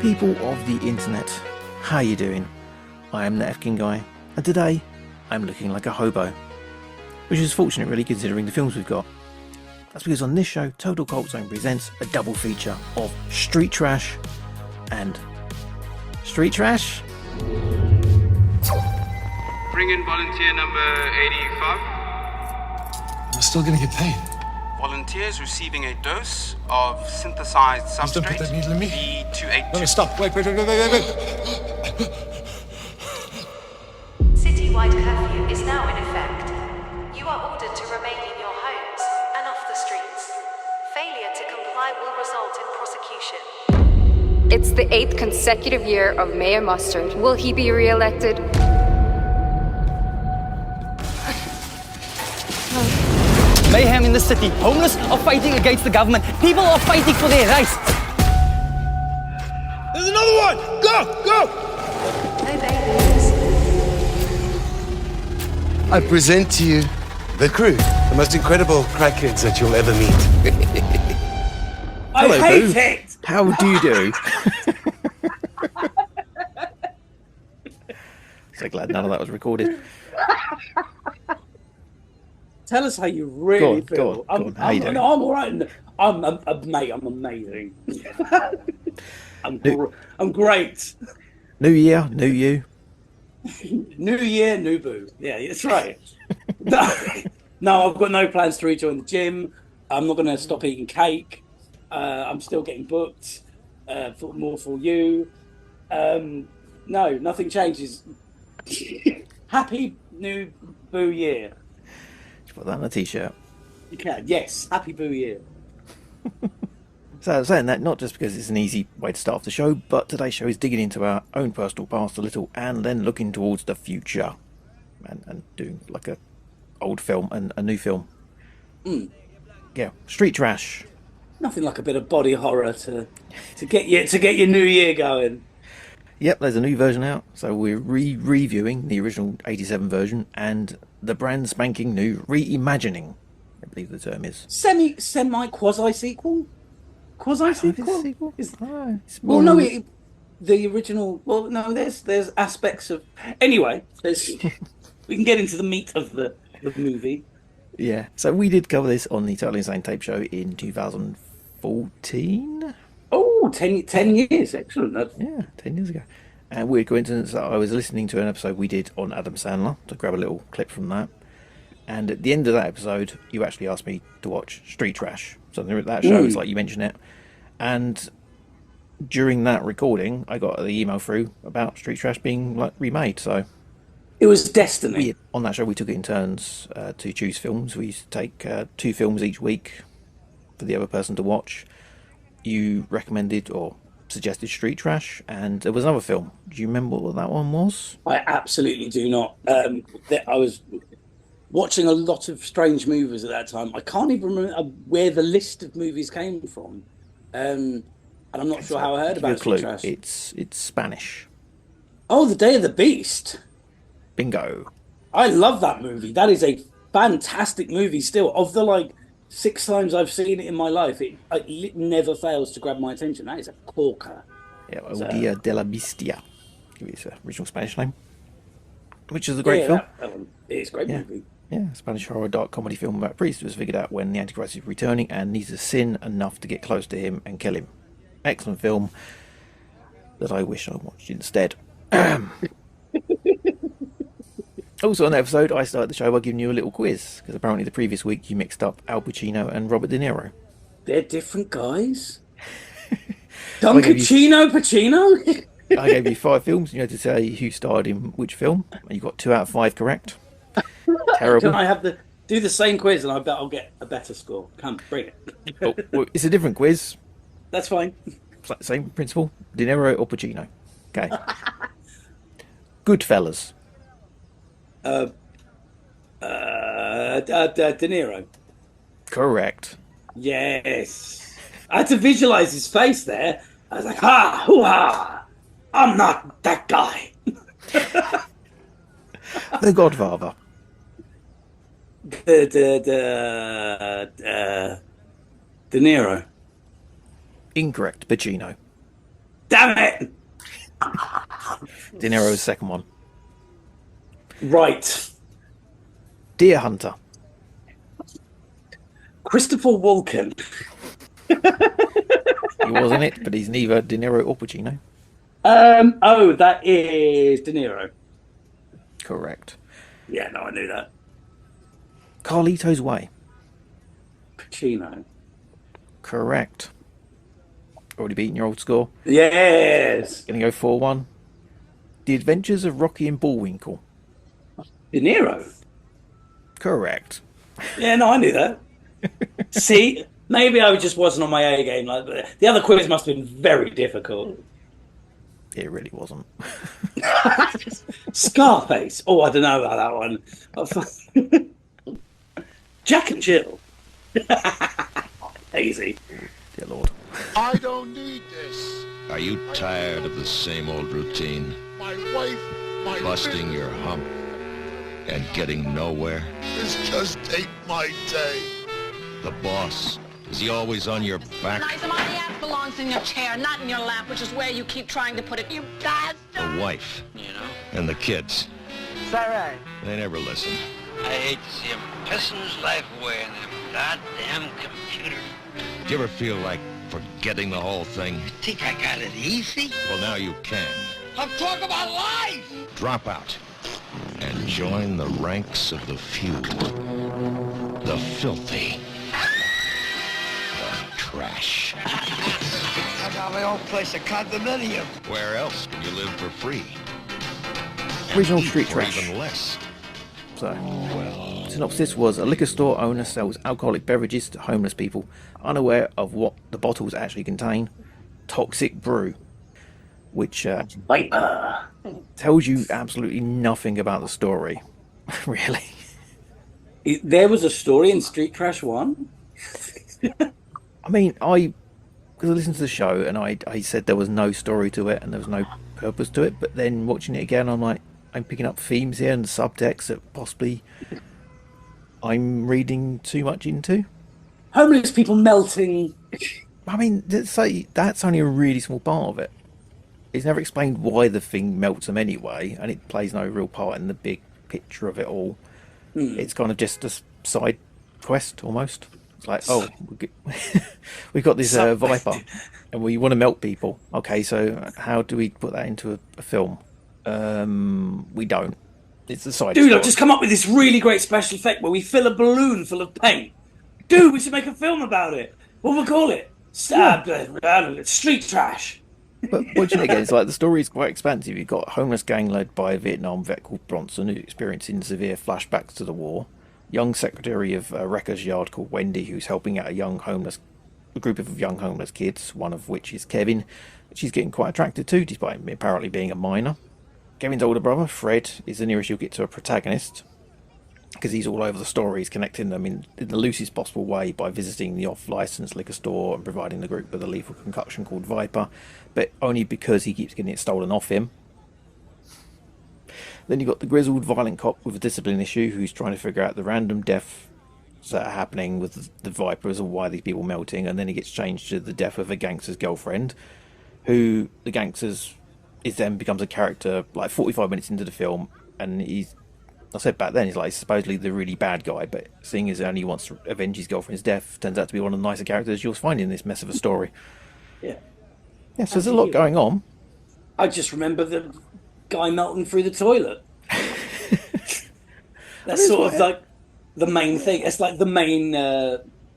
People of the internet, how you doing? I am the F-King Guy, and today I'm looking like a hobo, which is fortunate really considering the films we've got. That's because on this show, Total Cult Zone presents a double feature of street trash and street trash. Bring in volunteer number 85. I'm still gonna get paid. Volunteers receiving a dose of synthesized Please don't put substrate that needle in me. B282. No, stop. Wait. Citywide curfew is now in effect. You are ordered to remain in your homes and off the streets. Failure to comply will result in prosecution. It's the 8th consecutive year of Mayor Mustard. Will he be re-elected? Mayhem in the city. Homeless are fighting against the government. People are fighting for their rights. There's another one! Go! No babies. I present to you the crew, the most incredible crackheads that you'll ever meet. Hello, I hate Boo. it! How do you do? So glad none of that was recorded. Tell us how you really feel. Go on. How you doing? I'm all right. Mate, I'm amazing. I'm great. New year, new you. New year, new boo. Yeah, that's right. No, I've got no plans to rejoin the gym. I'm not going to stop eating cake. I'm still getting booked for more for you. No, nothing changes. Happy new boo year. Put that on a t-shirt. You can, yes. Happy boo year. So I was saying that not just because it's an easy way to start off the show, but today's show is digging into our own personal past a little and then looking towards the future and doing like a old film and a new film. Yeah, street trash. Nothing like a bit of body horror to get your new year going. Yep, there's a new version out, so we're reviewing the original 87 version and the brand spanking new reimagining, I believe the term is. Semi quasi sequel. Quasi sequel. Well, No, the original. Well, no, there's aspects of. Anyway, we can get into the meat of the movie. Yeah, so we did cover this on the Totally Insane Tape Show in 2014. Oh, 10 years, excellent. Yeah, 10 years ago. And weird coincidence that I was listening to an episode we did on Adam Sandler, to grab a little clip from that. And at the end of that episode, you actually asked me to watch Street Trash. So that show is like you mentioned it. And during that recording, I got the email through about Street Trash being like remade. So It was destiny. on that show, we took it in turns to choose films. We used to take 2 films each week for the other person to watch. You recommended or suggested Street Trash, and there was another film. Do you remember what that one was? I absolutely do not. I was watching a lot of strange movies at that time. I can't even remember where the list of movies came from, and I'm not sure how I heard about Street Trash. It's Spanish. Oh, The Day of the Beast. Bingo. I love that movie. That is a fantastic movie still. Of the 6 times I've seen it in my life, it never fails to grab my attention. That is a corker. Yeah, El Dia de la Bestia. It's the original Spanish name. Which is a great film. It's a great movie. Yeah, Spanish horror dark comedy film about a priest who was figured out when the Antichrist is returning and needs to sin enough to get close to him and kill him. Excellent film that I wish I watched instead. Also on the episode, I started the show by giving you a little quiz, because apparently the previous week you mixed up Al Pacino and Robert De Niro. They're different guys. Pacino? I gave you 5 films, and you had to say who starred in which film, and you got 2 out of 5 correct. Terrible. Can I have do the same quiz, and I bet I'll get a better score. Come, bring it. Well, it's a different quiz. That's fine. Same principle. De Niro or Pacino. Okay. Goodfellas. De Niro. Correct. Yes. I had to visualize his face there. I was like, ha, hoo-ha. I'm not that guy. The Godfather. De Niro. Incorrect. Pacino. Damn it! De Niro's second one. Right. Deer Hunter. Christopher Walken. He was in it, but he's neither De Niro or Pacino. Oh, that is De Niro. Correct. Yeah, no, I knew that. Carlito's Way. Pacino. Correct. Already beaten your old score. Yes. Gonna go 4-1. The Adventures of Rocky and Bullwinkle. De Niro. Correct. Yeah, no, I knew that. See, maybe I just wasn't on my A game. Like the other quiz must have been very difficult. It really wasn't. Scarface. Oh, I don't know about that one. Jack and Jill. Easy. Dear Lord. I don't need this. Are you tired of the same old routine? My wife, my Busting your hump and getting nowhere? This just ain't my day. The boss, is he always on your back? Nice, the ass belongs in your chair, not in your lap, which is where you keep trying to put it. You bastard! The wife. You know? And the kids. Is that right? They never listen. I hate to see him pissing his life away in them goddamn computers. Do you ever feel like forgetting the whole thing? You think I got it easy? Well, now you can. I'm talking about life! Drop out and join the ranks of the few. The filthy. The trash. I got my own place, a condominium. Where else can you live for free? Original And street for trash. even less. So, synopsis was: a liquor store owner sells alcoholic beverages to homeless people, unaware of what the bottles actually contain. Toxic brew, which tells you absolutely nothing about the story, really. There was a story in Street Trash 1? I mean, because I listened to the show and I said there was no story to it and there was no purpose to it, but then watching it again, I'm like, I'm picking up themes here and subtext that possibly I'm reading too much into. Homeless people melting. I mean, that's only a really small part of it. It's never explained why the thing melts them anyway, and it plays no real part in the big picture of it all. It's kind of just a side quest almost. It's like, oh, we've got this viper and we want to melt people. Okay, so how do we put that into a film? We don't. It's a side Dude, story. I've just come up with this really great special effect where we fill a balloon full of paint. Dude, we should make a film about it. What will we call it? Street Trash. But watching it again, it's like the story is quite expansive. You've got a homeless gang led by a Vietnam vet called Bronson who's experiencing severe flashbacks to the war. Young secretary of a wrecker's yard called Wendy who's helping out a group of young homeless kids, one of which is Kevin. She's getting quite attracted to, despite him apparently being a minor. Kevin's older brother, Fred, is the nearest you'll get to a protagonist, because he's all over the story. He's connecting them in the loosest possible way by visiting the off-licensed liquor store and providing the group with a lethal concoction called Viper, but only because he keeps getting it stolen off him. Then you've got the grizzled, violent cop with a discipline issue who's trying to figure out the random deaths that are happening with the Vipers and why these people are melting, and then he gets changed to the death of a gangster's girlfriend, who the gangster's then becomes a character like 45 minutes into the film, and I said back then, he's like supposedly the really bad guy, but seeing as he only wants to avenge his girlfriend's death, turns out to be one of the nicer characters you'll find in this mess of a story. Yeah. Yeah, so there's a lot going on. I just remember the guy melting through the toilet. That's sort of like the main thing. It's like the main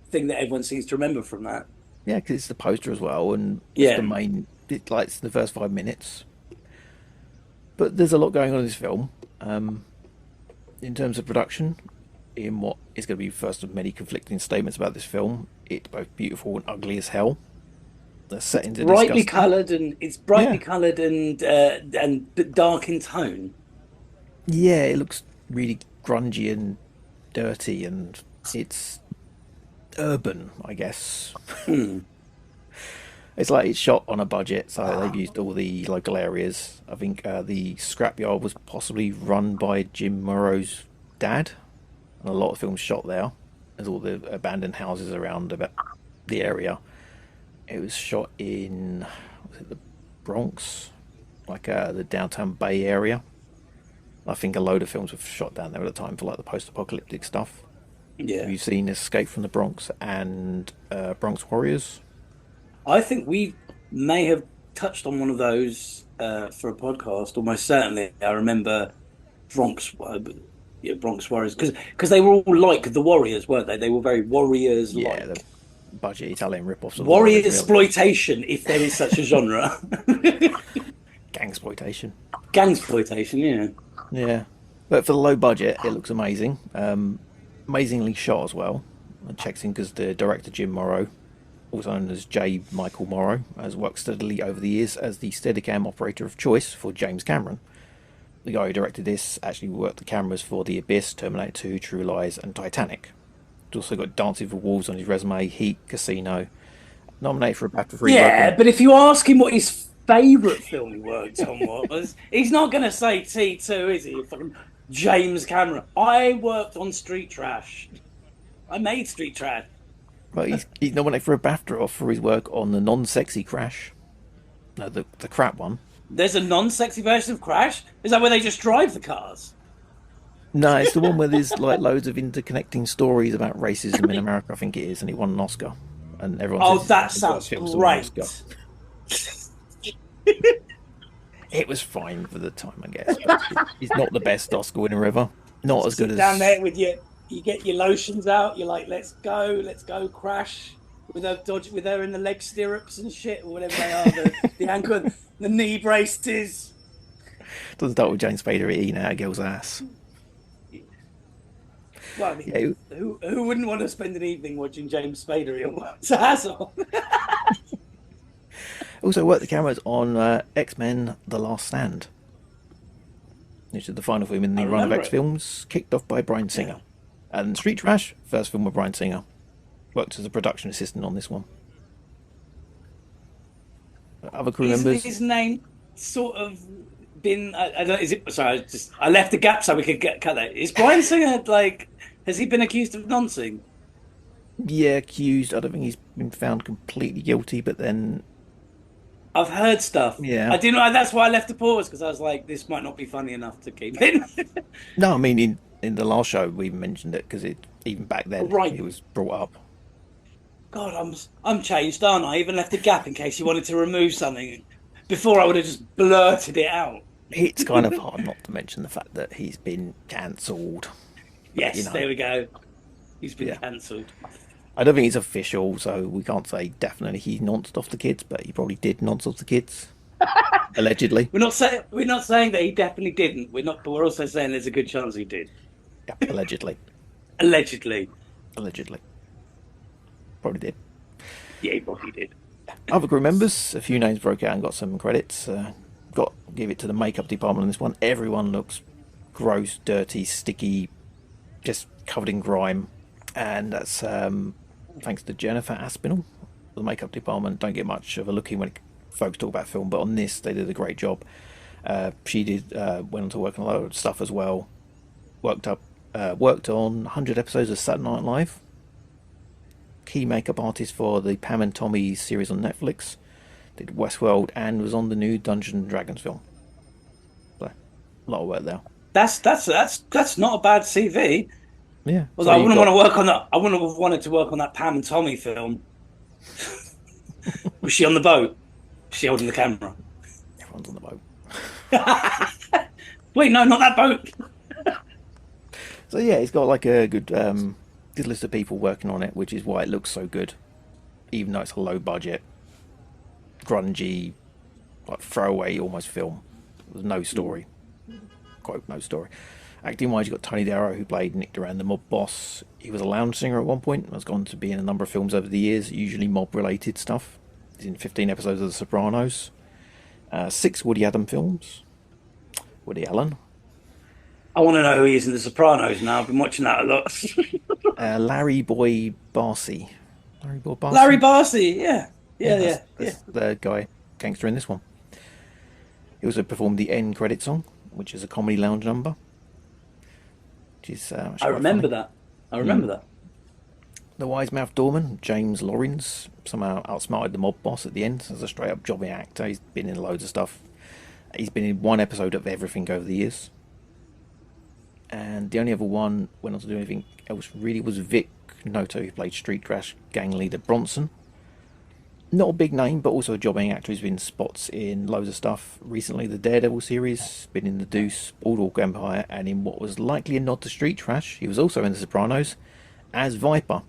thing that everyone seems to remember from that. Yeah, because it's the poster as well, and it's the main. It's the first 5 minutes. But there's a lot going on in this film. In terms of production, in what is going to be first of many conflicting statements about this film, it's both beautiful and ugly as hell. The settings are brightly disgusting. coloured, and it's brightly coloured and dark in tone. Yeah, it looks really grungy and dirty, and it's urban, I guess. It's like it's shot on a budget, so they've used all the local areas. I think the scrapyard was possibly run by Jim Morrow's dad, and a lot of films shot there. There's all the abandoned houses around about the area. It was shot in Bronx, like the downtown Bay Area. I think a load of films were shot down there at the time for like the post-apocalyptic stuff. Yeah. Have you seen Escape from the Bronx and Bronx Warriors? I think we may have touched on one of those for a podcast, almost certainly. I remember Bronx Warriors, because they were all like the Warriors, weren't they? They were very Warriors-like. Yeah, the budget Italian rip-offs. Of Warrior really. exploitation, if there is such a genre. Gangsploitation. Gangsploitation, yeah. Yeah, but for the low budget, it looks amazing. Amazingly shot as well. It checks in because the director Jim Morrow, also known as J. Michael Morrow, has worked steadily over the years as the Steadicam operator of choice for James Cameron. The guy who directed this actually worked the cameras for The Abyss, Terminator 2, True Lies, and Titanic. He's also got Dancing for Wolves on his resume, Heat, Casino. Nominated for a BAFTA for Yeah, but if you ask him what his favourite film he worked on was, he's not going to say T2, is he? Fucking James Cameron. I worked on Street Trash. I made Street Trash. But he's nominated for a BAFTA for his work on the non-sexy Crash. No, the crap one. There's a non-sexy version of Crash? Is that where they just drive the cars? No, it's the one where there's like loads of interconnecting stories about racism in America, I think it is, and he won an Oscar. And everyone says that sounds great. It was fine for the time, I guess. But he's not the best Oscar winner ever. Not as good as down there with you get your lotions out. You're like, let's go, Crash, with her in the leg stirrups and shit, or whatever they are, the ankle, the knee braces. Doesn't start with James Spader eating out a girl's ass. Well, I mean, who wouldn't want to spend an evening watching James Spader eat a asshole? Also worked the cameras on X-Men: The Last Stand, which is the final film in the run of X films, kicked off by Bryan Singer. Yeah. And Street Trash, first film with Bryan Singer. Worked as a production assistant on this one. Other crew members. His name sort of been? I don't. Is it? Sorry, I left the gap so we could cut that. Is Bryan Singer like? Has he been accused of noncing? Yeah, accused. I don't think he's been found completely guilty, but then I've heard stuff. Yeah, I didn't know. That's why I left the pause, because I was like, this might not be funny enough to keep in. No, I mean in the last show we mentioned it because even back then it was brought up. God, I'm changed, aren't I? I even left a gap in case you wanted to remove something. Before I would have just blurted it out. It's kind of hard not to mention the fact that he's been cancelled. Yes, you know, there we go. He's been cancelled. I don't think it's official, so we can't say definitely he nonced off the kids, but he probably did nonce off the kids. Allegedly. We're not saying that he definitely didn't. But we're also saying there's a good chance he did. Yeah, allegedly. Allegedly. Probably did. Yeah, he probably did. Other crew members, a few names broke out and got some credits. Give it to the makeup department on this one. Everyone looks gross, dirty, sticky, just covered in grime. And that's thanks to Jennifer Aspinall. The makeup department don't get much of a look in when folks talk about film, but on this they did a great job. She went on to work on a lot of stuff as well. Worked on 100 episodes of Saturday Night Live. Key makeup artist for the Pam and Tommy series on Netflix. Did Westworld and was on the new Dungeons and Dragons film. So, a lot of work there. That's not a bad CV. Yeah. Although I wouldn't want to work on that. I wouldn't have wanted to work on that Pam and Tommy film. Was she on the boat? Was she holding the camera? Everyone's on the boat. Wait, no, not that boat. So yeah, it's got like a good list of people working on it, which is why it looks so good, even though it's a low budget, grungy, like throwaway almost film. There's no story. Quote, no story. Acting wise, you've got Tony Darrow, who played Nick Duran, the mob boss. He was a lounge singer at one point and has gone to be in a number of films over the years, usually mob related stuff. He's in 15 episodes of The Sopranos, 6 Woody Allen films. Woody Allen. I want to know who he is in The Sopranos now. I've been watching that a lot. Larry Boy Barcy. Larry Barcy, yeah. That's the guy, gangster in this one. He also performed the end credit song, which is a comedy lounge number. Which is, I remember that. The wise-mouthed doorman, James Lawrence, somehow outsmarted the mob boss at the end as a straight-up jobbing actor. He's been in loads of stuff. He's been in one episode of everything over the years. And the only other one went on to do anything else really was Vic Noto, who played Street Trash gang leader Bronson. Not a big name, but also a jobbing actor who's been spots in loads of stuff. Recently, the Daredevil series, been in The Deuce, Boardwalk Empire, and in what was likely a nod to Street Trash. He was also in The Sopranos as Viper.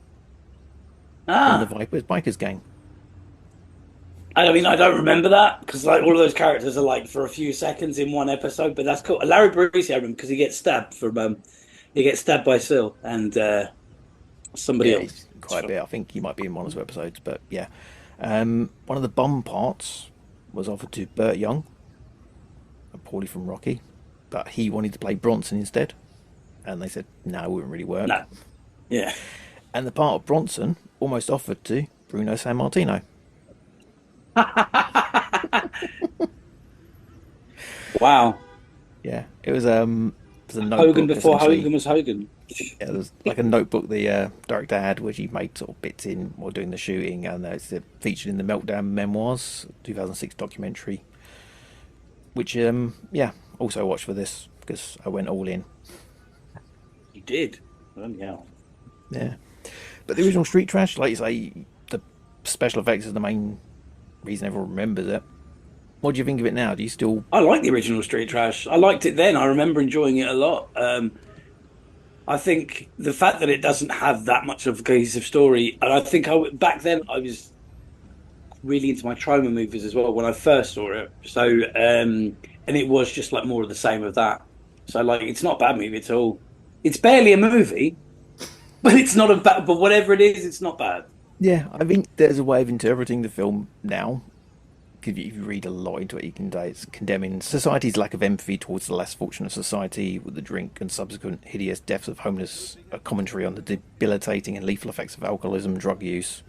In the Bikers gang. I mean, I don't remember that because like all of those characters are like for a few seconds in one episode, but that's cool. Larry Brucey, I remember because he gets stabbed by Sil and somebody else. Quite a bit. I think he might be in one of those episodes, but yeah. One of the bum parts was offered to Burt Young, Paulie from Rocky, but he wanted to play Bronson instead, and they said no, it wouldn't really work. No. Yeah. And the part of Bronson almost offered to Bruno Sammartino. Wow. Yeah, it was a notebook. Hogan before Hogan was Hogan. Yeah, there was like a notebook the director had, which he made sort of bits in while doing the shooting, and it's featured in the Meltdown Memoirs, 2006 documentary. Which, also I watched for this because I went all in. You did? Yeah. Yeah. But the original Street Trash, like you say, the special effects is the main reason everyone remembers it. What do you think of it now? Do you still... I like the original Street Trash. I liked it then. I remember enjoying it a lot. I think the fact that it doesn't have that much of a cohesive story, and I think back then I was really into my trauma movies as well when I first saw it. So, and it was just like more of the same of that. So, like, it's not a bad movie at all. It's barely a movie, but it's not a bad. But whatever it is, it's not bad. Yeah, I think there's a way of interpreting the film now. If you read a lot into it, you can say it's condemning society's lack of empathy towards the less fortunate society with the drink and subsequent hideous deaths of homeless, a commentary on the debilitating and lethal effects of alcoholism and drug use.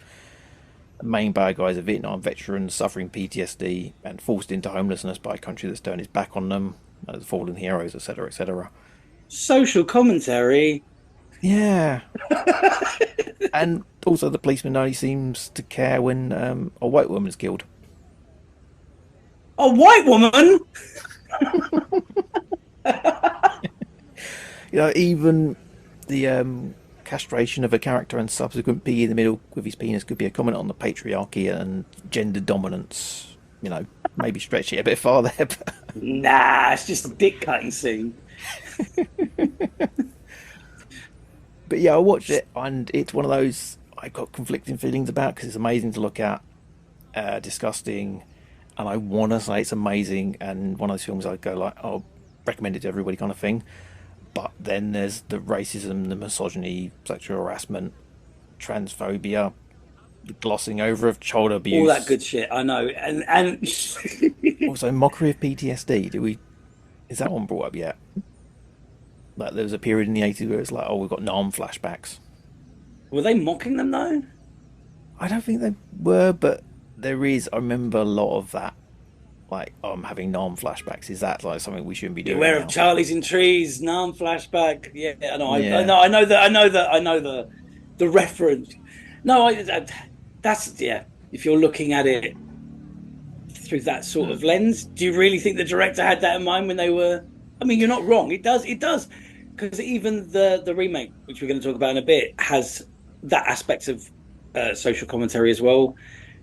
The main bad guys are Vietnam veterans suffering PTSD and forced into homelessness by a country that's turned its back on them, as fallen heroes, etc., etc. Social commentary. Yeah. And also the policeman only seems to care when a white woman's killed. A white woman? Even the castration of a character and subsequent pee in the middle with his penis could be a comment on the patriarchy and gender dominance. Maybe stretch it a bit far there. But... Nah, it's just a dick cutting scene. But yeah, I watched it, and it's one of those I got conflicting feelings about because it's amazing to look at, disgusting. And I want to say it's amazing, and one of those films I go like, I'll recommend it to everybody kind of thing. But then there's the racism, the misogyny, sexual harassment, transphobia, the glossing over of child abuse. All that good shit, I know. And also mockery of PTSD. Is that one brought up yet? Like there was a period in the 80s where it's like, oh, we've got Nam flashbacks. Were they mocking them though? I don't think they were, but there is, I remember a lot of that, like, I'm having Nam flashbacks. Is that like something we shouldn't be doing? Beware now? of Charlies in Trees, Nam flashback. Yeah, I know. Yeah. I know the reference. No, that's yeah. If you're looking at it through that sort of lens, do you really think the director had that in mind when they were? I mean, you're not wrong. It does, because even the remake, which we're going to talk about in a bit, has that aspect of social commentary as well.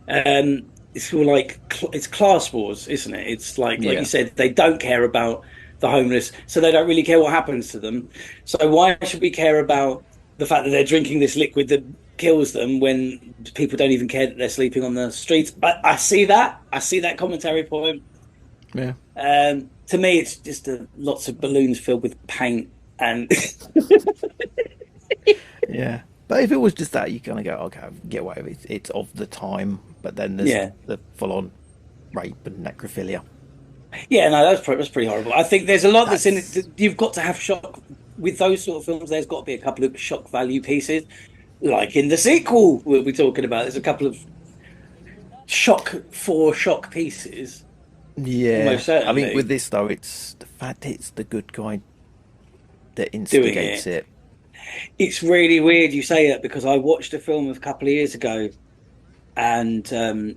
It's all like it's class wars, isn't it? It's like you said, they don't care about the homeless, so they don't really care what happens to them. So why should we care about the fact that they're drinking this liquid that kills them when people don't even care that they're sleeping on the streets? I see that commentary point. Yeah. To me, it's just lots of balloons filled with paint and. Yeah. But if it was just that, you kind of go, okay, get away with it. It's of the time, but then there's the full-on rape and necrophilia. Yeah, no, that's pretty horrible. I think there's a lot that's in it. You've got to have shock with those sort of films. There's got to be a couple of shock value pieces, like in the sequel we'll be talking about. There's a couple of shock pieces. Yeah, most certainly. I mean, with this though, it's the fact it's the good guy that instigates it. It's really weird you say that, because I watched a film a couple of years ago, and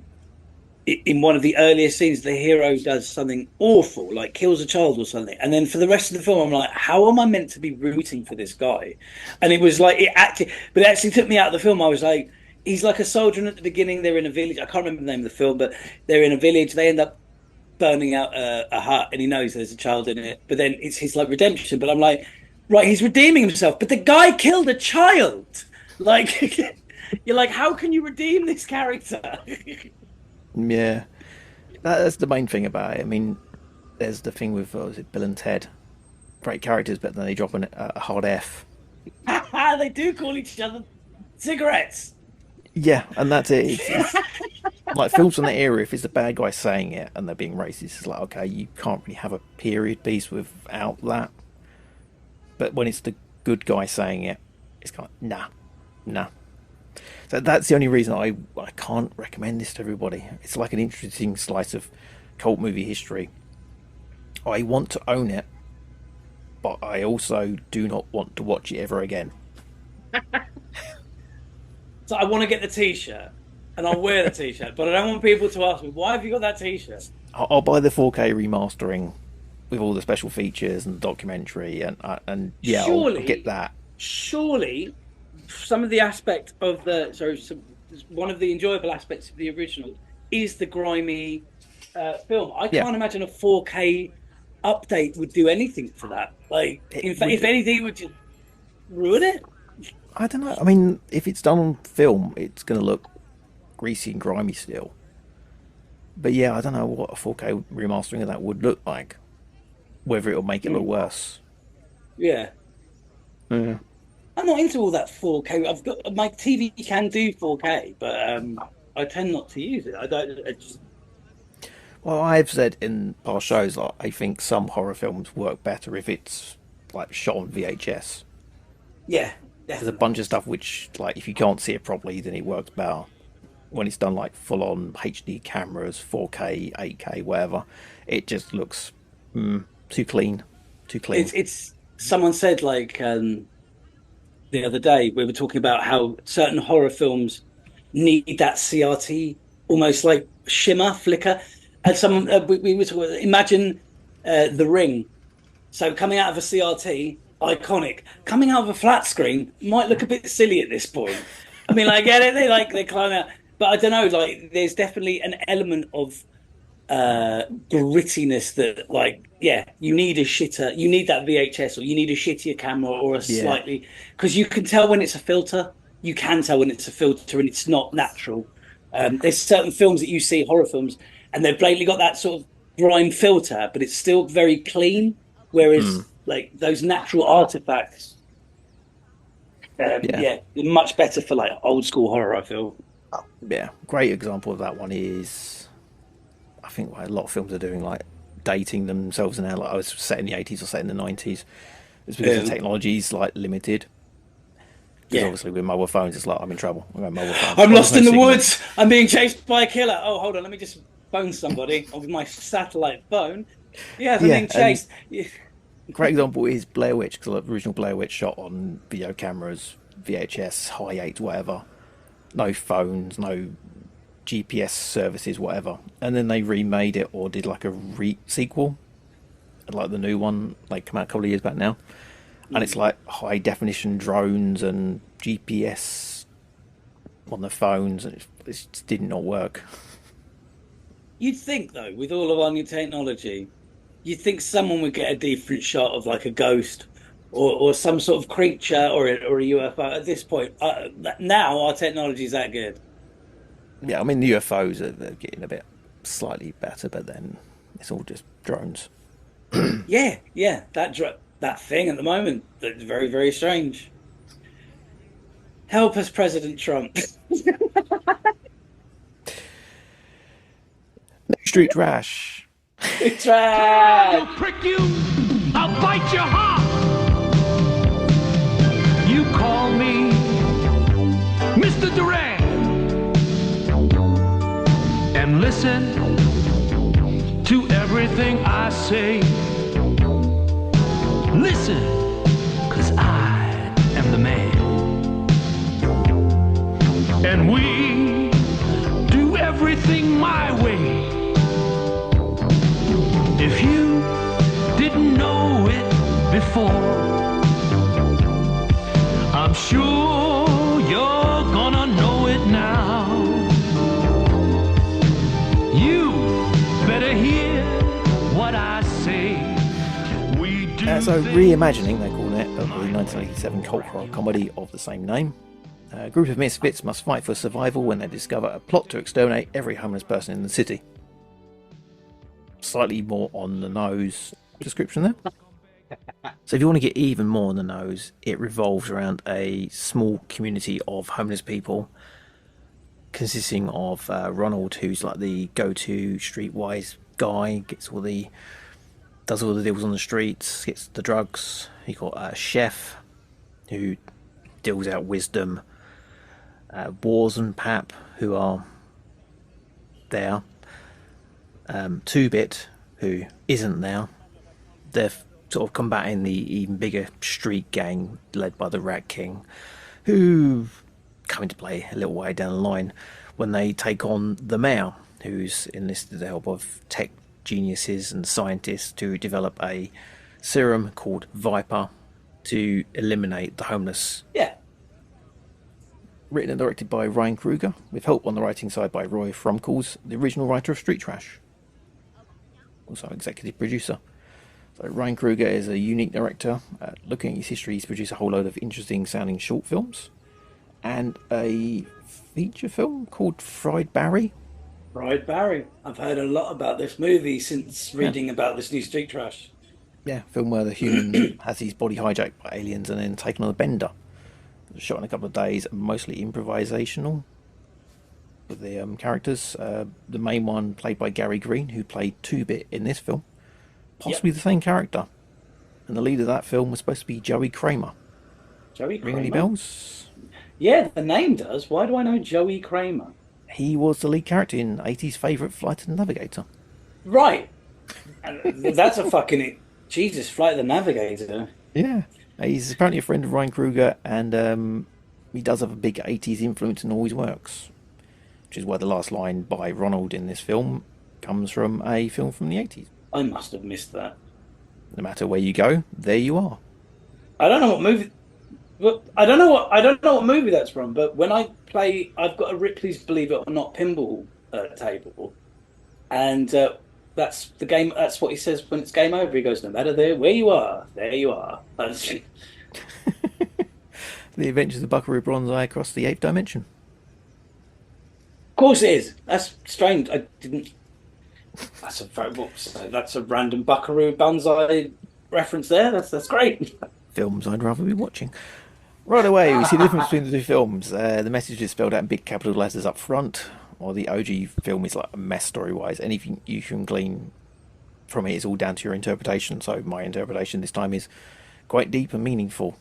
in one of the earlier scenes, the hero does something awful, like kills a child or something. And then for the rest of the film, I'm like, how am I meant to be rooting for this guy? And it was like, it actually took me out of the film. I was like, he's like a soldier, and at the beginning, they're in a village. I can't remember the name of the film, but they're in a village. They end up burning out a hut, and he knows there's a child in it. But then it's his like redemption. But I'm like, right, he's redeeming himself. But the guy killed a child. Like, you're like, how can you redeem this character? Yeah, that's the main thing about it. I mean, there's the thing with was it Bill and Ted, great characters, but then they drop a hard F. They do call each other cigarettes. Yeah, and that's it. It's like films from that era, if it's the bad guy saying it and they're being racist, it's like, okay, you can't really have a period piece without that. But when it's the good guy saying it, it's kind of nah. So that's the only reason I can't recommend this to everybody. It's like an interesting slice of cult movie history. I want to own it, but I also do not want to watch it ever again. So I want to get the T-shirt, and I'll wear the T-shirt, but I don't want people to ask me, why have you got that T-shirt? I'll buy the 4K remastering with all the special features and the documentary, and yeah, surely, I'll get that. Surely, some of the aspect of one of the enjoyable aspects of the original is the grimy film. I can't imagine a 4K update would do anything for that. Like, in fact, if anything, it would just ruin it. I don't know. I mean, if it's done on film, it's going to look greasy and grimy still. But yeah, I don't know what a 4K remastering of that would look like. Whether it'll make it look worse. Yeah. Yeah. I'm not into all that 4K. I've got my TV can do 4K, but I tend not to use it. Well, I've said in past shows that I think some horror films work better if it's like shot on VHS. Yeah. There's a bunch of stuff which, like, if you can't see it properly, then it works better. When it's done like full on HD cameras, 4K, 8K, whatever, it just looks too clean. It's someone said like the other day we were talking about how certain horror films need that CRT, almost like shimmer, flicker. And someone we were talking, imagine The Ring. So coming out of a CRT. Iconic. Coming out of a flat screen might look a bit silly at this point. I mean, like, they climb out, but I don't know. Like, there's definitely an element of grittiness that, like, yeah, you need a shitter, you need that VHS, or you need a shittier camera, or a slightly, because you can tell when it's a filter. You can tell when it's a filter and it's not natural. There's certain films that you see, horror films, and they've blatantly got that sort of grime filter, but it's still very clean. Whereas like those natural artifacts, they're much better for like old school horror, I feel. Yeah, great example of that one is, I think a lot of films are doing, like dating themselves now. Like, I was set in the 80s or set in the 90s. It's because the technology's like limited. Because obviously with mobile phones, it's like I'm in trouble. I'm lost in the woods. I'm being chased by a killer. Oh, hold on, let me just phone somebody with my satellite phone. Yeah, I'm being chased. Great example is Blair Witch, because the original Blair Witch shot on video cameras, VHS, high 8, whatever. No phones, no GPS services, whatever. And then they remade it or did like a sequel, like the new one, like come out a couple of years back now. And it's like high definition drones and GPS on the phones, and it just did not work. You'd think, though, with all of our new technology, you'd think someone would get a different shot of like a ghost or some sort of creature or a UFO at this point. Now our technology is that good. Yeah, I mean, the UFOs they're getting a bit slightly better, but then it's all just drones. yeah, that thing at the moment, that's very, very strange. Help us, President Trump. Street trash. Street trash. I'll prick you. I'll bite your heart. You call me Mr. Duran. And listen to everything I say. Listen, 'cause I am the man. and we do everything my way. If you didn't know it before, I'm sure you're gonna know it now. You better hear what I say. We do So reimagining, they call it, of the 1987 cult horror comedy of the same name. A group of misfits must fight for survival when they discover a plot to exterminate every homeless person in the city. Slightly more on the nose description there. So if you want to get even more on the nose, it revolves around a small community of homeless people consisting of Ronald, who's like the go-to streetwise guy, does all the deals on the streets, gets the drugs. You got a chef who deals out wisdom. Wars and Pap, who are there. 2-Bit, who isn't there. They're sort of combating the even bigger street gang led by the Rat King, who come into play a little way down the line when they take on the mayor, who's enlisted the help of tech geniuses and scientists to develop a serum called Viper to eliminate the homeless. Yeah. Written and directed by Ryan Kruger, with help on the writing side by Roy Frumkels, the original writer of Street Trash. Also executive producer. So Ryan Kruger is a unique director. Looking at his history, he's produced a whole load of interesting sounding short films and a feature film called Fried Barry. Fried Barry. I've heard a lot about this movie since reading about this new Street Trash. Yeah, film where the human has his body hijacked by aliens and then taken on a bender. Shot in a couple of days, mostly improvisational with the characters. The main one played by Gary Green, who played 2-Bit in this film. Possibly the same character. And the lead of that film was supposed to be Joey Kramer. Joey Kramer? Ring any bells? Yeah, the name does. Why do I know Joey Kramer? He was the lead character in 80s favourite Flight of the Navigator. Right. That's a fucking... Jesus, Flight of the Navigator. Yeah. He's apparently a friend of Ryan Kruger, and he does have a big 80s influence in all his works. Which is why the last line by Ronald in this film comes from a film from the 80s. I must have missed that. No matter where you go, there you are. I don't know what movie... Well, I don't know what movie that's from, but when I play... I've got a Ripley's Believe It or Not pinball table, and that's the game. That's what he says when it's game over. He goes, no matter where you are, there you are. The Adventures of Buckaroo Banzai across the 8th dimension. Of course it is. That's strange. I didn't... That's a random Buckaroo Banzai reference there. That's great. Films I'd rather be watching. Right away, we see the difference between the two films. The message is spelled out in big capital letters up front, while the OG film is like a mess story-wise. Anything you can glean from it is all down to your interpretation. So my interpretation this time is quite deep and meaningful.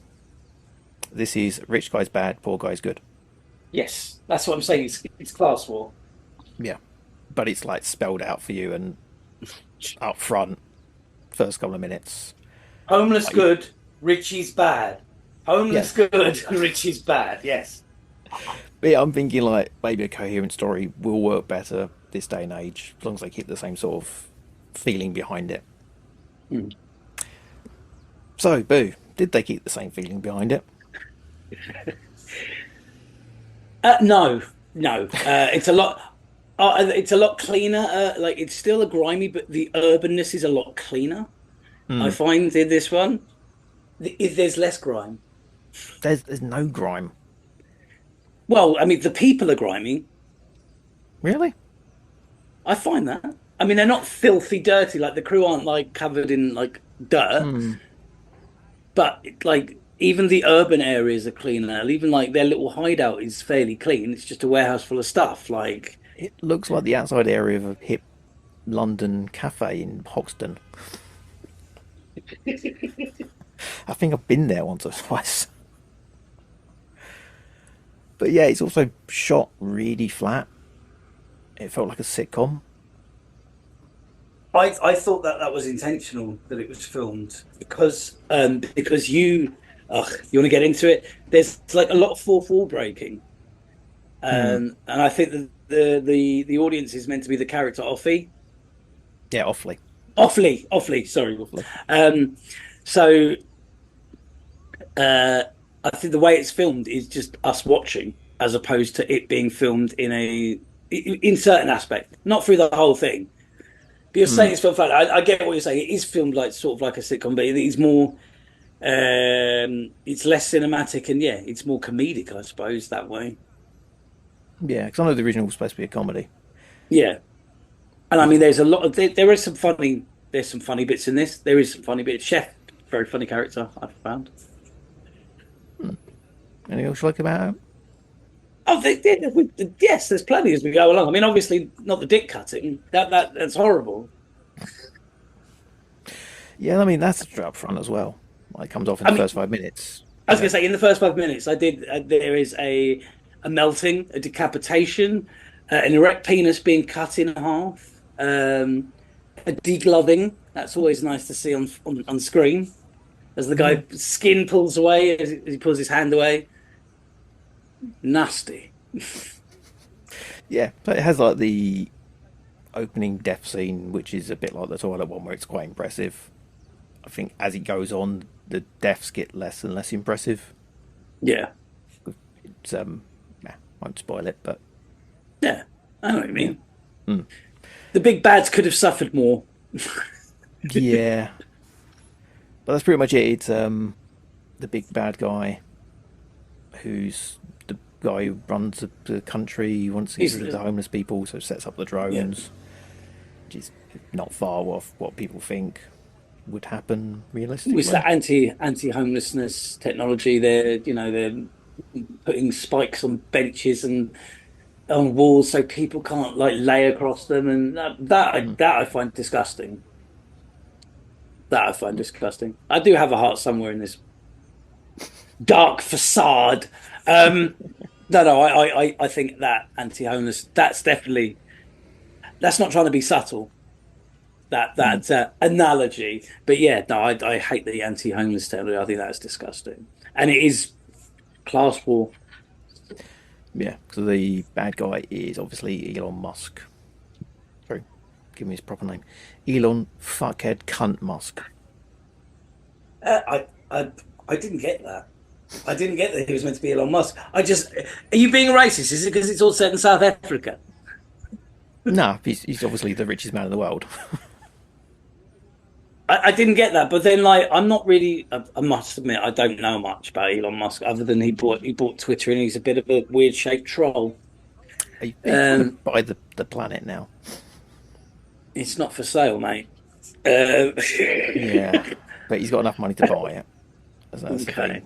This is rich guy's bad, poor guy's good. Yes, that's what I'm saying. It's class war. Yeah, but it's like spelled out for you and up front, first couple of minutes. Homeless good, Richie's bad. Homeless good, Richie's bad. Yes. But yeah, I'm thinking like maybe a coherent story will work better this day and age, as long as they keep the same sort of feeling behind it. Mm. So, Boo, did they keep the same feeling behind it? No. It's a lot. It's a lot cleaner. Like it's still a grimy, but the urbanness is a lot cleaner. I find in this one, there's less grime. There's no grime. Well, I mean, the people are grimy. Really? I find that. I mean, they're not filthy dirty. Like the crew aren't like covered in like dirt. But like even the urban areas are cleaner. Even like their little hideout is fairly clean. It's just a warehouse full of stuff. Like it looks like the outside area of a hip London cafe in Hoxton. I think I've been there once or twice. But yeah, it's also shot really flat. It felt like a sitcom. I thought that was intentional, that it was filmed because you want to get into it. There's like a lot of fourth wall breaking, And I think that the audience is meant to be the character Offie. Yeah, awfully. Awfully. Sorry. So I think the way it's filmed is just us watching, as opposed to it being filmed in certain aspect, not through the whole thing. But you're saying it's filmed flat. I get what you're saying. It is filmed like sort of like a sitcom, but it's more, it's less cinematic, and it's more comedic, I suppose, that way. Yeah, because I know the original was supposed to be a comedy. Yeah, and I mean, there's a lot of there is some funny. There's some funny bits in this. There is some funny bits. Chef, very funny character, I've found. Anything else you like about it? Oh, yes, there's plenty as we go along. I mean, obviously, not the dick cutting. That's horrible. Yeah, I mean, that's straight up front as well. Like, it comes off in the first 5 minutes. I was going to say, in the first 5 minutes, there is a melting, a decapitation, an erect penis being cut in half, a degloving. That's always nice to see on screen. As the guy's skin pulls away, as he pulls his hand away. Nasty. Yeah, but it has like the opening death scene, which is a bit like the toilet one, where it's quite impressive. I think as it goes on, the deaths get less and less impressive. Yeah. It's won't spoil it, but yeah, I know what you mean. The big bads could have suffered more. Yeah, but that's pretty much it. It's the big bad guy, who's the guy who runs the country. He wants to get rid of the homeless people, so sets up the drones, which is not far off what people think would happen realistically. It's that anti-homelessness technology. They're putting spikes on benches and on walls so people can't like lay across them, and that I find disgusting. I do have a heart somewhere in this dark facade. No, I think that anti-homeless, that's not trying to be subtle. That analogy, but I hate the anti-homeless technology. I think that's disgusting, and it is class war. Yeah, so the bad guy is obviously Elon Musk. Sorry, give me his proper name. Elon fuckhead cunt Musk. I didn't get that. I didn't get that he was meant to be Elon Musk. Are you being racist? Is it because it's all set in South Africa? No, he's obviously the richest man in the world. I didn't get that, but then I'm not really. I must admit, I don't know much about Elon Musk other than he bought Twitter, and he's a bit of a weird shaped troll. He's buy the planet now. It's not for sale, mate. Yeah, but he's got enough money to buy it. That's the thing.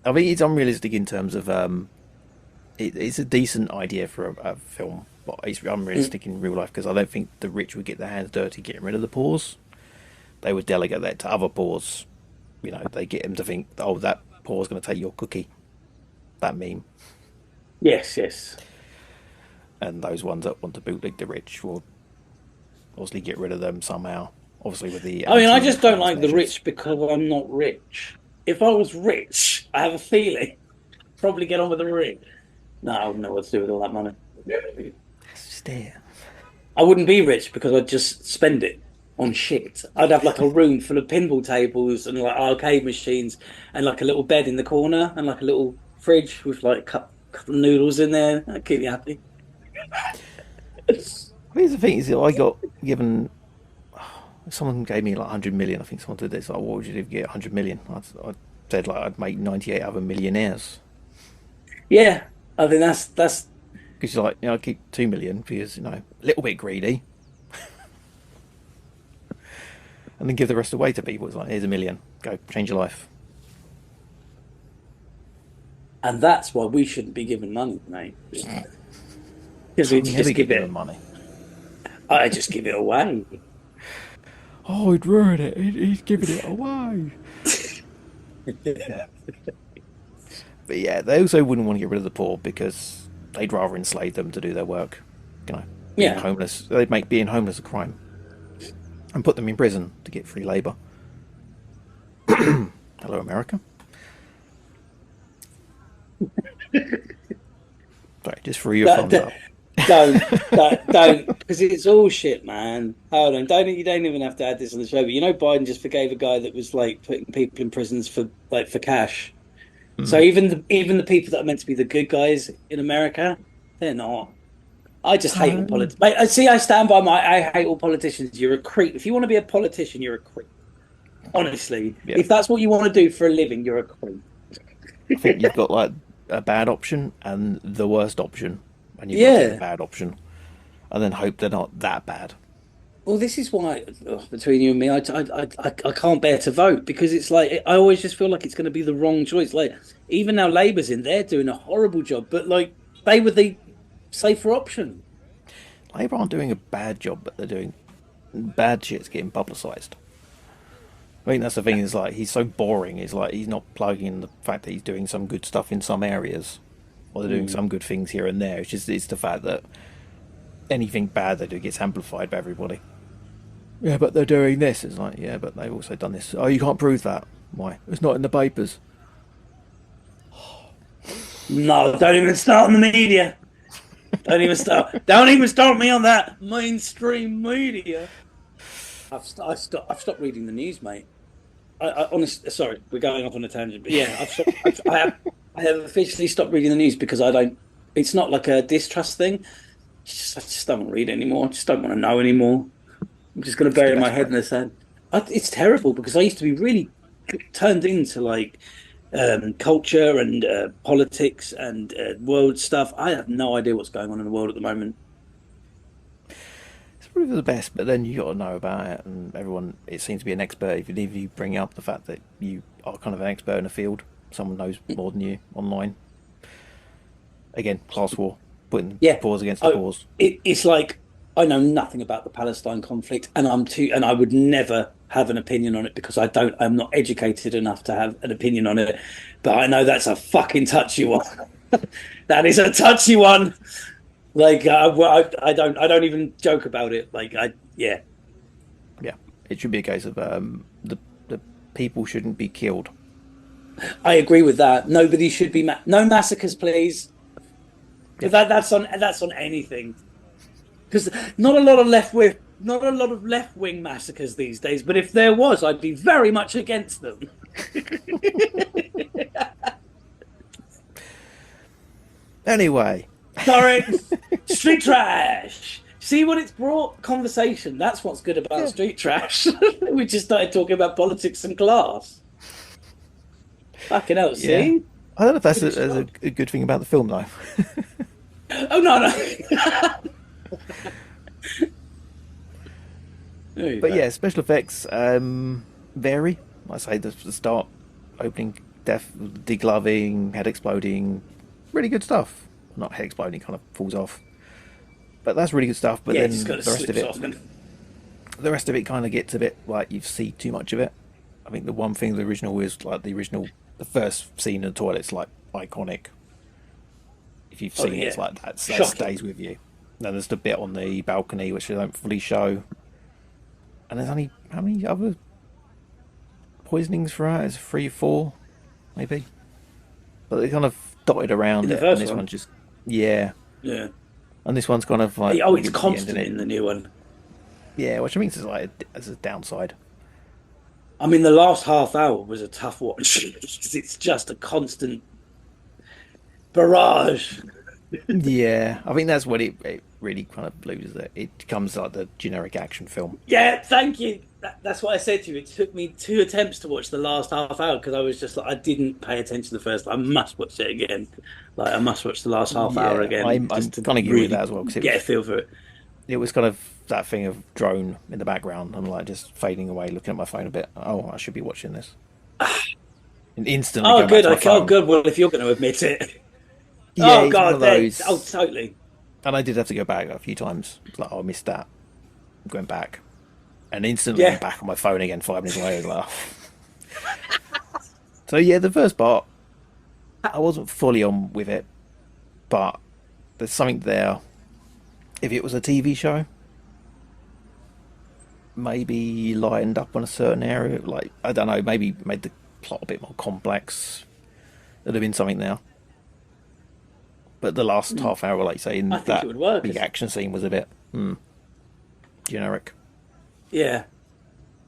I mean, it's unrealistic in terms of it's a decent idea for a film, but it's unrealistic in real life because I don't think the rich would get their hands dirty getting rid of the poors. They would delegate that to other poors. They get them to think, oh, that poor's going to take your cookie. That meme. Yes. And those ones that want to bootleg the rich will obviously get rid of them somehow. Obviously with the... I just don't like the rich because I'm not rich. If I was rich, I have a feeling I'd probably get on with the rich. No, I wouldn't know what to do with all that money. That's just it. I wouldn't be rich because I'd just spend it on shit. I'd have like a room full of pinball tables and like arcade machines and like a little bed in the corner and like a little fridge with like a couple of noodles in there. That'd keep me happy. Here's the thing is, I got given... Someone gave me like 100 million. I think someone did this. Like, what would you do if you get 100 million? I said like I'd make 98 other millionaires. Yeah, I think that's because you're like, I keep 2 million because a little bit greedy, and then give the rest away to people. It's like, here's $1 million, go change your life. And that's why we shouldn't be given money, mate. Because we just give it money. I just give it away. Oh, he'd ruin it. He's giving it away. But yeah, they also wouldn't want to get rid of the poor because they'd rather enslave them to do their work. Being homeless. They'd make being homeless a crime and put them in prison to get free labour. Hello, America. Sorry, just for your thumbs up. Don't, because it's all shit, man. Hold on, you don't even have to add this on the show. But you know, Biden just forgave a guy that was like putting people in prisons for cash. So even the people that are meant to be the good guys in America, they're not. I just hate all politics. See, I stand by I hate all politicians. You're a creep. If you want to be a politician, you're a creep. Honestly, if that's what you want to do for a living, you're a creep. I think you've got like a bad option and the worst option, and you've got to take the bad option, and then hope they're not that bad. Well, this is why, between you and me, I can't bear to vote, because it's like I always just feel like it's going to be the wrong choice. Like even now, Labour's in, they're doing a horrible job, but like they were the safer option. Labour aren't doing a bad job, but they're doing bad shit's getting publicised. I think that's the thing. Is like he's so boring. It's like he's not plugging in the fact that he's doing some good stuff in some areas, or they're doing some good things here and there. It's the fact that anything bad they do gets amplified by everybody. Yeah, but they're doing this. It's like, yeah, but they've also done this. Oh, you can't prove that. Why? It's not in the papers. No, don't even start on the media. Don't even start me on that mainstream media. I've stopped reading the news, mate. I honestly, sorry, we're going off on a tangent, but yeah, I have officially stopped reading the news because I don't. It's not like a distrust thing. I just don't want to read anymore. I just don't want to know anymore. I'm just going to bury my head in the sand. It's terrible because I used to be really turned into like culture and politics and world stuff. I have no idea what's going on in the world at the moment. It's probably the best, but then you got to know about it, and everyone, it seems to be an expert. If you bring up the fact that you are kind of an expert in a field, someone knows more than you online. Again, class war, putting paws against the paws. It's like I know nothing about the Palestine conflict, and I would never have an opinion on it because I'm not educated enough to have an opinion on it. But I know that's a fucking touchy one. That is a touchy one. Like I don't even joke about it. Yeah. It should be a case of the people shouldn't be killed. I agree with that. Nobody should be no massacres, please. Yeah. That's on anything. Because not a lot of left wing massacres these days. But if there was, I'd be very much against them. Anyway. Sorry, street trash. See what it's brought? Conversation. That's what's good about street trash. We just started talking about politics and class. Fucking hell, see? Yeah. I don't know if that's a good thing about the film, though. Oh, no. But yeah, special effects vary. I say the start, opening, death, degloving, head exploding, really good stuff. Not head exploding, kind of falls off, but that's really good stuff. But then the rest of it kind of gets a bit like you see too much of it. I think the one thing the original was like the first scene in the toilet's like iconic. If you've seen it, it's like that stays with you. Then there's the bit on the balcony which they don't fully show, and there's only how many other poisonings throughout? It's 3 or 4, maybe. But they kind of dotted around it, and this one just yeah. And this one's kind of like it's constant in the new one. Yeah, which I mean is like as a downside. I mean, the last half hour was a tough watch because it's just a constant barrage. Yeah, I think that's what it really kind of loses it. It becomes like the generic action film. Yeah, thank you. That's what I said to you. It took me 2 attempts to watch the last half hour because I was just like, I didn't pay attention the first. I must watch it again. Like, I must watch the last half hour again. I'm kind of agree with that as well. Get a feel for it. It was kind of that thing of drone in the background and like just fading away, looking at my phone a bit. Oh, I should be watching this. And instantly. Oh, good. Oh, good. Well, if you're going to admit it. Yeah, oh God! Oh, totally. And I did have to go back a few times. It's like, oh, I missed that. I'm going back, and instantly I'm back on my phone again 5 minutes later. Like, so yeah, the first part, I wasn't fully on with it, but there's something there. If it was a TV show, maybe lightened up on a certain area, like I don't know, maybe made the plot a bit more complex. There'd have been something there. But the last half hour, like say, in I think that it would work. big action scene was a bit generic. Yeah.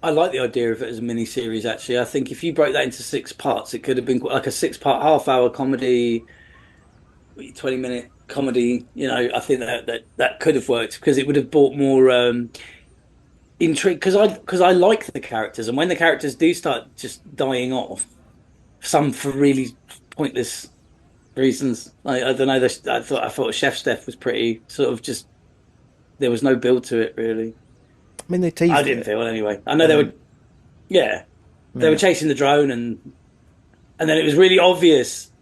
I like the idea of it as a mini-series, actually. I think if you broke that into 6 parts, it could have been like a 6-part, half-hour comedy, 20-minute comedy. You know, I think that could have worked because it would have brought more intrigue. Because I like the characters, and when the characters do start just dying off, some for really pointless reasons. Like, I don't know. I thought Chef's death was pretty sort of just. There was no build to it, really. I mean, they teased I didn't feel anyway. I know they were. Yeah, they were chasing the drone, and then it was really obvious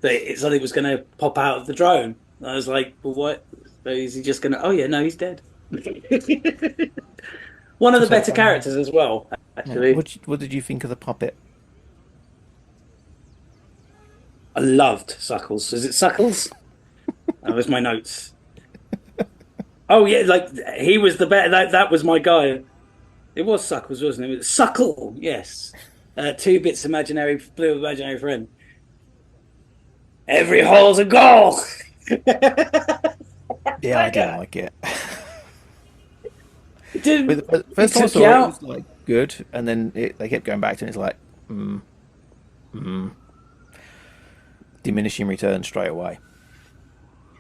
that something was going to pop out of the drone. I was like, well, what? Is he just going to? Oh yeah, no, he's dead. One of the better characters as well, actually. What did you think of the puppet? I loved Suckles. Is it Suckles? That was my notes. Oh yeah, like he was the better. That was my guy. It was Suckles, wasn't it? It was Suckle, yes. 2 bits imaginary, blue imaginary friend. Every hole's a goal. Yeah, I didn't like it. It didn't. But the first time I saw it was like good, and then they kept going back to it. And it's like, diminishing returns straight away.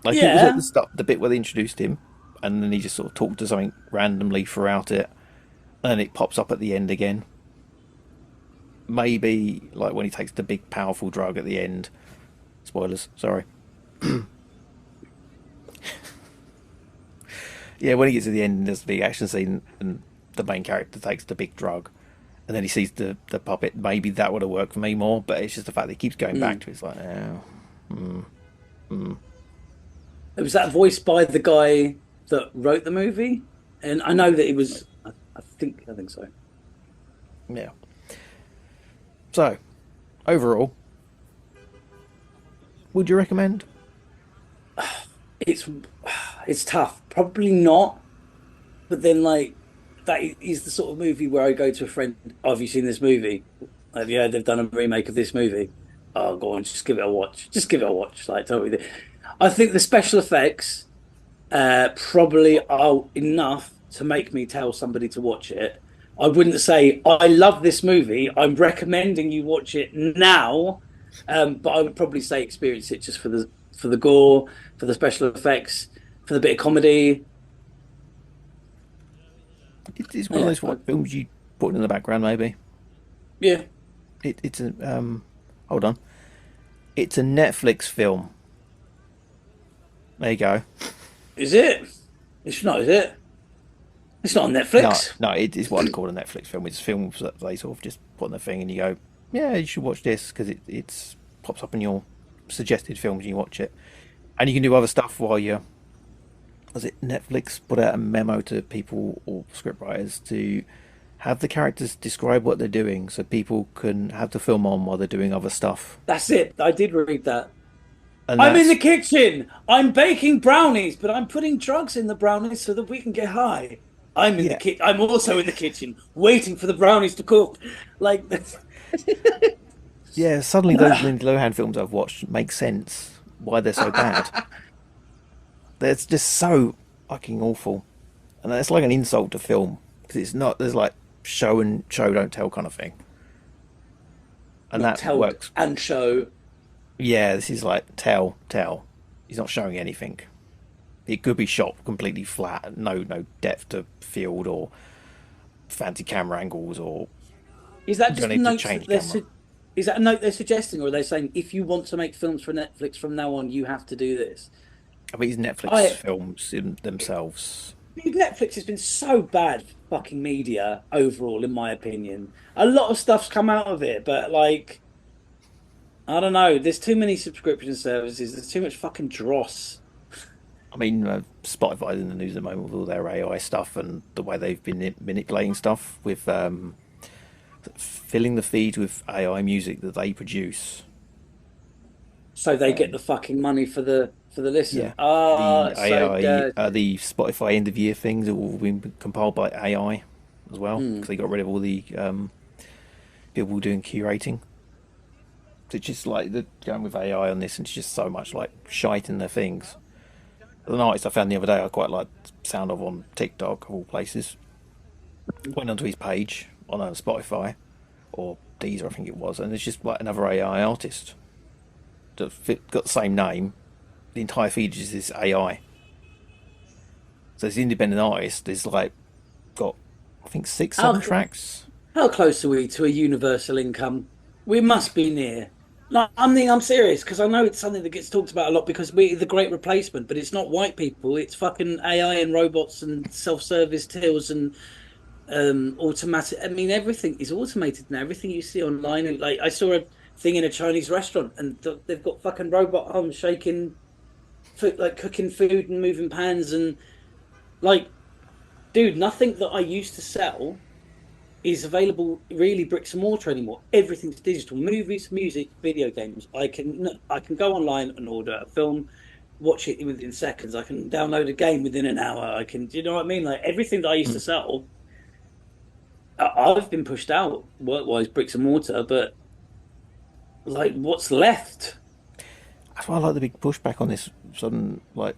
Like it was at the start, the bit where they introduced him, and then he just sort of talked to something randomly throughout it, and then it pops up at the end again. Maybe like when he takes the big powerful drug at the end. Spoilers, sorry. Yeah, when he gets to the end, there's the big action scene, and the main character takes the big drug, and then he sees the puppet. Maybe that would have worked for me more, but it's just the fact that he keeps going back to it. It's like, Was that voiced by the guy that wrote the movie? And I know that it was. I think so. Yeah. So, overall, would you recommend? It's tough. Probably not. But then, like, that is the sort of movie where I go to a friend. Oh, have you seen this movie? Have you heard they've done a remake of this movie? Oh, go on, just give it a watch. Just give it a watch. Like, totally. I think the special effects probably are enough to make me tell somebody to watch it. I wouldn't say I love this movie. I'm recommending you watch it now, but I would probably say experience it just for the gore, for the special effects, for the bit of comedy. It's one of those films you put in the background, maybe. Yeah. It's a hold on. It's a Netflix film. There you go. Is it? It's not, is it? It's not on Netflix. No, it's what I'd call a Netflix film. It's films that they sort of just put on the thing and you go, yeah, you should watch this because it pops up in your suggested films and you watch it. And you can do other stuff while you're... Was it Netflix put out a memo to people or scriptwriters to have the characters describe what they're doing so people can have the film on while they're doing other stuff? That's it. I did read that. I'm in the kitchen. I'm baking brownies, but I'm putting drugs in the brownies so that we can get high. I'm in the kitchen. I'm also in the kitchen, waiting for the brownies to cook. Like, yeah. Suddenly, those Lindsay Lohan films I've watched make sense. Why they're so bad? They're just so fucking awful, and it's like an insult to film because it's not. There's like show don't tell kind of thing, and not that tell works. And show. Yeah, this is like tell. He's not showing anything. It could be shot completely flat, no depth to field or fancy camera angles, or is that just a note is that a note they're suggesting, or are they saying if you want to make films for Netflix from now on, you have to do this? I mean, it's Netflix films in themselves. Netflix has been so bad for fucking media overall, in my opinion. A lot of stuff's come out of it, but like, I don't know. There's too many subscription services. There's too much fucking dross. I mean, Spotify's in the news at the moment with all their AI stuff and the way they've been manipulating stuff with filling the feed with AI music that they produce. So they get the fucking money for the listen. Yeah. The AI, the Spotify end of year things have all been compiled by AI as well because they got rid of all the people doing curating. It's just like the going with AI on this, and it's just so much like shite in their things. An artist I found the other day I quite liked the sound of on TikTok, of all places. Went onto his page on Spotify or Deezer, I think it was, and it's just like another AI artist that got the same name. The entire feed is this AI. So this independent artist is like got, I think, 6-7 tracks. How close are we to a universal income? We must be near. No, I'm serious, because I know it's something that gets talked about a lot because we're the great replacement, but it's not white people. It's fucking AI and robots and self-service tills and automatic. I mean, everything is automated now. Everything you see online, like I saw a thing in a Chinese restaurant, and they've got fucking robot arms shaking, food, like cooking food and moving pans, and like, dude, nothing that I used to sell is available really bricks and mortar anymore. Everything's digital. Movies, music, video games. I can go online and order a film, watch it within seconds. I can download a game within an hour. I can, do you know what I mean? Like everything that I used to sell, I've been pushed out work-wise, bricks and mortar. But like, what's left? That's why I like the big pushback on this sudden, like,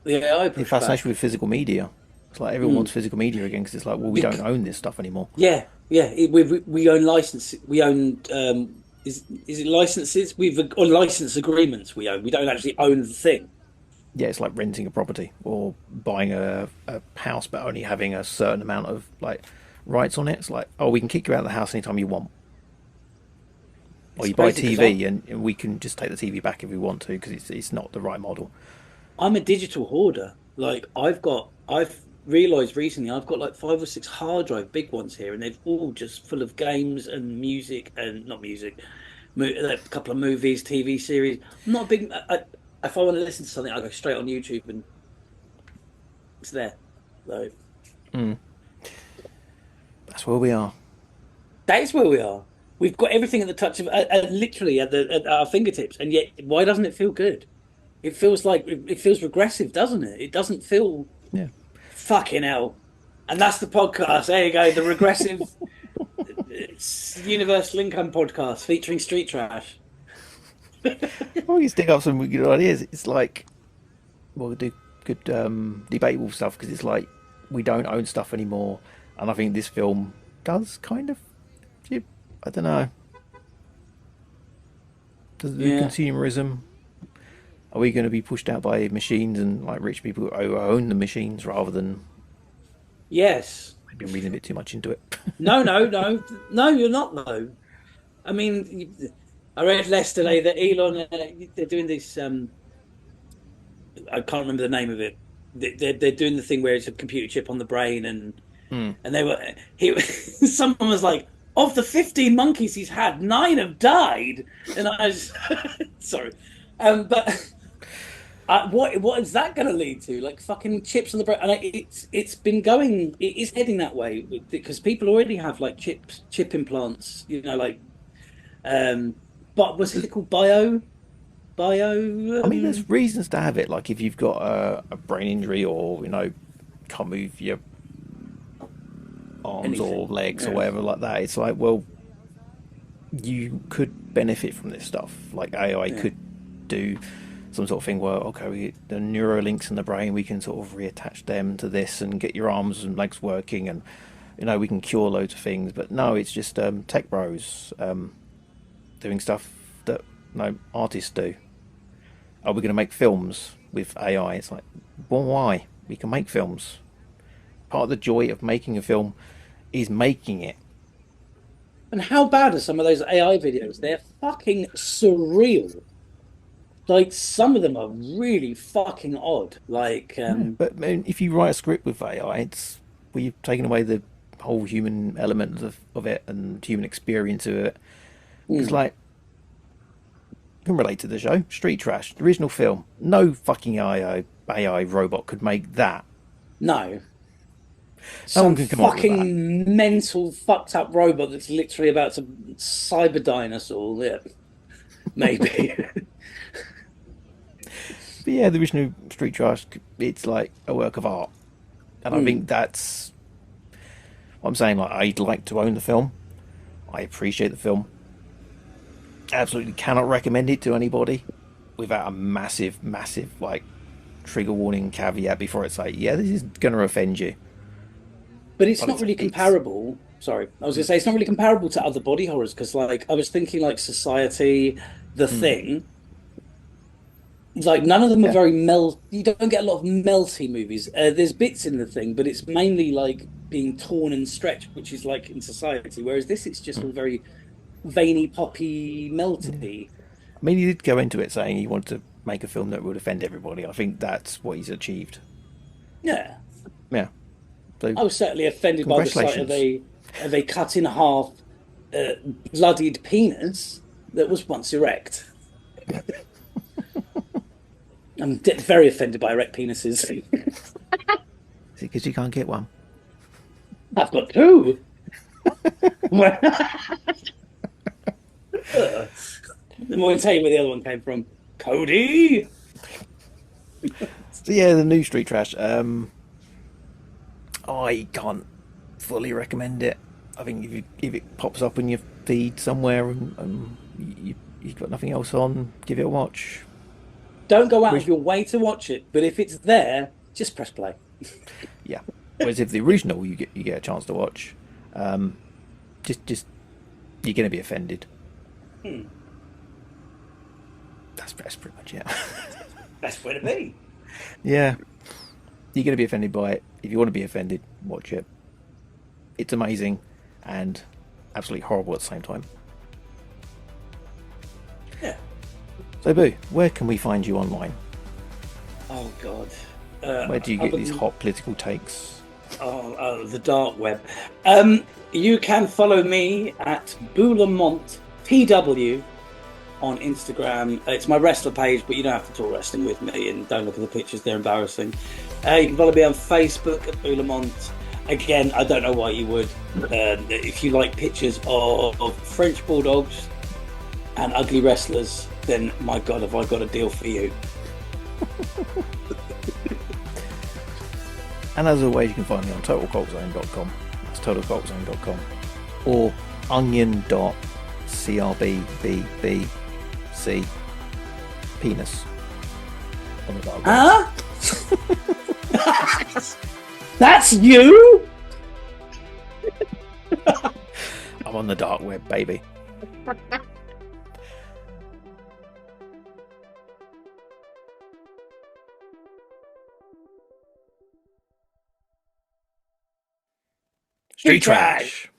the AI the fascination with physical media. It's like everyone wants physical media again because it's like, well, we don't own this stuff anymore. Yeah. We own licenses. We own is it licenses? Or license agreements. We own. We don't actually own the thing. Yeah, it's like renting a property or buying a house, but only having a certain amount of like rights on it. It's like, oh, we can kick you out of the house anytime you want. Or you buy a TV and we can just take the TV back if we want to because it's not the right model. I'm a digital hoarder. Like I've realised recently I've got like 5 or 6 hard drive big ones here, and they've all just full of games and music, and not music, a couple of movies, TV series. I'm not a big. If I want to listen to something, I go straight on YouTube and it's there. So that's where we are. That is where we are. We've got everything at the touch of, literally at our fingertips, and yet why doesn't it feel good? It feels like it feels regressive, doesn't it? It doesn't feel. Yeah. Fucking hell. And that's the podcast. There you go. The regressive universal income podcast featuring street trash. Well, you stick up some good ideas. It's like, well, we do good debatable stuff because it's like we don't own stuff anymore. And I think this film does kind of, I don't know. Does the consumerism, are we going to be pushed out by machines and like rich people who own the machines rather than? Yes. I've been reading a bit too much into it. No, you're not though. I mean, I read yesterday that Elon, they're doing this. I can't remember the name of it. They're doing the thing where it's a computer chip on the brain, and they were. Someone was like, of the 15 monkeys he's had, 9 have died, and I was sorry, but. What is that going to lead to? Like fucking chips on the brain, and it's been going. It is heading that way because people already have like chip implants. You know, like, but was it called bio? I mean, there's reasons to have it. Like if you've got a brain injury, or can't move your arms or legs or whatever like that. It's like, well, you could benefit from this stuff. Like AI could do some sort of thing where, okay, the neurolinks in the brain, we can sort of reattach them to this and get your arms and legs working, and we can cure loads of things. But no, it's just tech bros doing stuff that artists do. Are we going to make films with AI? It's like, well, why? We can make films. Part of the joy of making a film is making it. And how bad are some of those AI videos? They're fucking surreal. Like, some of them are really fucking odd. Like, but if you write a script with AI, we've taken away the whole human element of it and human experience of it. It's like, you can relate to the show. Street Trash, the original film. No fucking AI robot could make that. No. No one can come up with that. Fucking mental, fucked up robot that's literally about to cyber dinosaur. Yeah. Maybe. But yeah, the original Street Trash, it's like a work of art. And I think that's what I'm saying. Like, I'd like to own the film. I appreciate the film. Absolutely cannot recommend it to anybody without a massive, like trigger warning caveat before it's like, yeah, this is going to offend you. But it's not really comparable. Sorry, I was going to say it's not really comparable to other body horrors because, like, I was thinking like Society, The Thing. Like none of them are very You don't get a lot of melty movies. There's bits in The Thing, but it's mainly like being torn and stretched, which is like in Society. Whereas this, it's just all very veiny, poppy, melty. I mean, he did go into it saying he wanted to make a film that would offend everybody. I think that's what he's achieved. Yeah. Yeah. So, I was certainly offended by the sight of a cut in half, bloodied penis that was once erect. I'm very offended by erect penises. Is it because you can't get one? I've got two. I'm going to tell you where the other one came from. Cody. So yeah, the new Street Trash. I can't fully recommend it. I think if it pops up in your feed somewhere and you've got nothing else on, give it a watch. Don't go out of your way to watch it, but if it's there, just press play. Yeah. Whereas if the original you get a chance to watch, just you're going to be offended. That's pretty much it. That's where to be. Yeah. You're going to be offended by it. If you want to be offended, watch it. It's amazing and absolutely horrible at the same time. Yeah. So, Boo, where can we find you online? Oh, God. Where do you get these hot political takes? Oh, the dark web. You can follow me at Boulamont PW on Instagram. It's my wrestler page, but you don't have to talk wrestling with me, and don't look at the pictures, they're embarrassing. You can follow me on Facebook at Boulamont. Again, I don't know why you would. If you like pictures of French bulldogs and ugly wrestlers, then my God, have I got a deal for you. And as always, you can find me on totalcultzone.com. That's totalcultzone.com. Or onion.crbbc penis on the dark web. That's you? I'm on the dark web, baby. Street Trash.